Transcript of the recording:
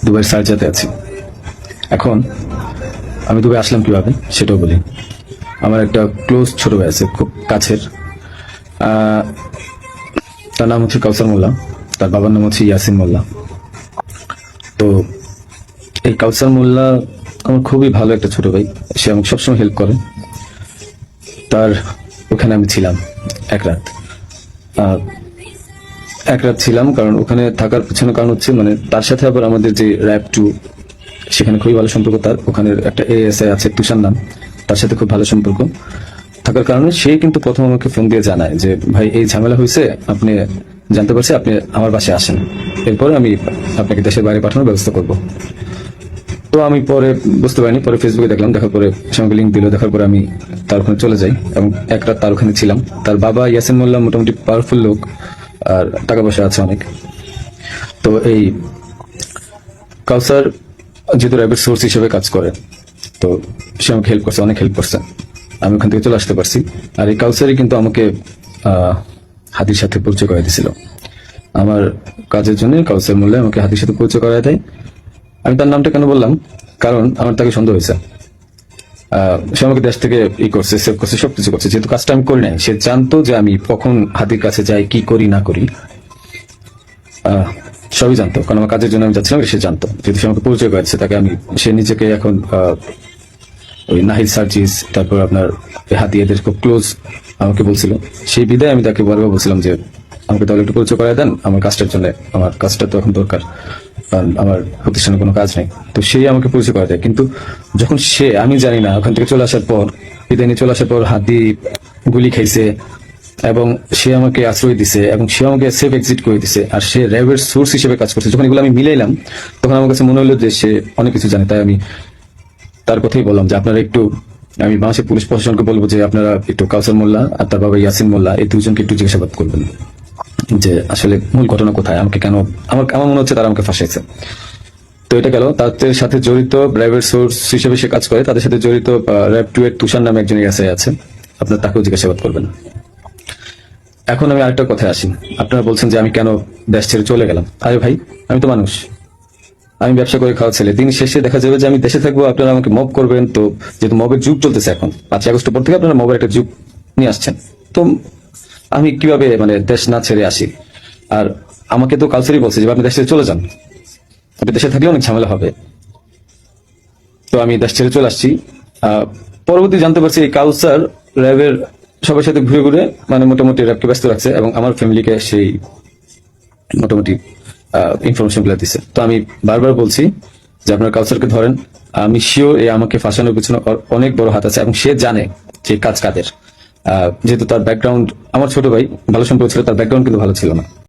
দুবাইয়ের সার্জাতে আছি। এখন আমি দুবাই আসলাম কিভাবে সেটাও বলি। আমার একটা ক্লোজ ছোট ভাই আছে, খুব কাছের। তার নাম হচ্ছে কাউসার মোল্লা, তার বাবার নাম হচ্ছে ইয়াসিন মোল্লা। তো এই কাউসার মোল্লা আমার খুবই ভালো একটা ছোট ভাই, সে আমাকে সবসময় হেল্প করে। তার ওখানে আমি ছিলাম এক রাত। এক রাত ছিলাম, কারণ ওখানে থাকার পিছনে কারণ হচ্ছে মানে তার সাথে আবার আমাদের যে র্যাব 2 সেখানে খুবই ভালো সম্পর্ক। তার ওখানে একটা এএসআই আছে তুষার নাম, তার সাথে খুব ভালো সম্পর্ক থাকার কারণে সে কিন্তু প্রথম আমাকে ফোন দিয়ে জানায় যে ভাই এই ঝামেলা হয়েছে, আপনি জানতে পারছি, আপনি আমার বাসায় আসেন, এরপর আমি আপনাকে দেশের বাইরে পাঠানোর ব্যবস্থা করব। তো আমি পরে বুঝতে পারিনি, পরে ফেসবুকে দেখলাম, দেখার পরে সে আমাকে লিঙ্ক দিল, দেখার পরে আমি তার ওখানে চলে যাই এবং এক রাত তার ওখানে ছিলাম। তার বাবা ইয়াসিন মোল্লা মোটামুটি পাওয়ারফুল লোক, আর টাকা পয়সা আছে অনেক। তো এই কাউসার যেহেতু র্যাবের সোর্স হিসেবে কাজ করে, তো সে আমাকে হেল্প করছে, অনেক হেল্প করছে, আমি ওখান থেকে চলে আসতে পারছি। আর এই কাউসারই কিন্তু আমাকে হাদির সাথে পরিচয় করে দিয়েছিল। আমার কাজের জন্য কাউসার মোল্লা আমাকে হাদির সাথে পরিচয় করায় দেয়। আমি তার নামটা কেন বললাম, কারণ আমার তাকে সন্দেহ হয়েছে। সে আমাকে দেশ থেকে করছে, সেভ করছে, সবকিছু করছে, যেহেতু কাজটা আমি করি নাই। সে জানতো যে আমি কখন হাদির কাছে যাই, কি করি না করি, সবই জানতো, কারণ আমার কাজের জন্য আমি যাচ্ছিলাম, সে জানতো। যেহেতু সে আমাকে পরিচয় করেছে তাকে, আমি সে নিজেকে এখন ওই নাহিদ সার্জিস, তারপর আপনার হাদি, এদের খুব ক্লোজ আমাকে বলছিল। সেই বিদায় আমি তাকে বারবার বলছিলাম যে আমাকে তাহলে একটু পরিচয় করায় দেন আমার কাজটার জন্য, আমার কাজটা তো এখন দরকার, কারণ আমার প্রতিষ্ঠানে কোনো কাজ নেই। তো সেই আমাকে পরিচয় করা দেয়, কিন্তু যখন সে, আমি জানি না, ওখান থেকে চলে আসার পর, বিদায় নিয়ে চলে আসার পর হাদি গুলি খাইছে এবং সে আমাকে আশ্রয় দিছে এবং সে আমাকে সেফ এক্সিট করে দিছে, আর সে র্যাবের সোর্স হিসেবে কাজ করছে। যখন এগুলো আমি মিলাইলাম, তখন আমার কাছে মনে হলো যে সে অনেক কিছু জানে। তাই আমি তার কথাই বললাম যে আপনারা একটু, আমি বাংলাদেশের পুলিশ প্রশাসনকে বলবো যে আপনারা একটু কাউসার মোল্লা আর তার বাবা ইয়াসিন মোল্লা, এই দুজনকে একটু জিজ্ঞাসাবাদ করবেন যে আসলে মূল ঘটনা কোথায়, আমাকে কেন, আমার মনে হচ্ছে তারা আমাকে ফাঁসাইছে। তো এটা গেল। তাদের সাথে জড়িত র্যাবের সোর্স হিসেবে সে কাজ করে, তাদের সাথে জড়িত র্যাব 2 এর তুষার নামে একজন এসআই আছে, আপনার তাকেও জিজ্ঞাসাবাদ করবেন। এখন আমি আরেকটা কথায় আসি। আপনারা বলছেন যে আমি কেন দেশ ছেড়ে চলে গেলাম। আরে ভাই, আমি তো মানুষ, আমি ব্যবসা করে খাওয়া ছেলে। দিন শেষে দেখা যাবে যে আমি দেশে থাকবো, আপনারা আমাকে মব করবেন। তো যেহেতু মবের যুগ চলতেছে এখন, 5 আগস্টের পর থেকে আপনারা মবের একটা যুগ নিয়ে আসছেন, তো আমি কিভাবে মানে দেশ না ছেড়ে আসি? আর আমাকে তো কালচারই বলছে যে আপনি দেশ ছেড়ে চলে যান, আপনি দেশে থাকলে অনেক ঝামেলা হবে। তো আমি দেশ ছেড়ে চলে আসছি। পরবর্তী জানতে পারছি এই কাউসার র্যাবের সবার সাথে ঘুরে ঘুরে মানে মোটামুটি র্যাবকে ব্যস্ত রাখছে এবং আমার ফ্যামিলিকে সেই মোটামুটি ইনফরমেশন গুলো দিচ্ছে। তো আমি বারবার বলছি যে আপনার কাউসারকে ধরেন, আমি শিওর এই আমাকে ফাঁসানোর পিছনে অনেক বড় হাত আছে এবং সে জানে যে কাজ কাদের। যেহেতু তার ব্যাকগ্রাউন্ড, আমার ছোট ভাই ভালো সম্পর্ক ছিল, তার ব্যাকগ্রাউন্ড কিন্তু ভালো ছিল না।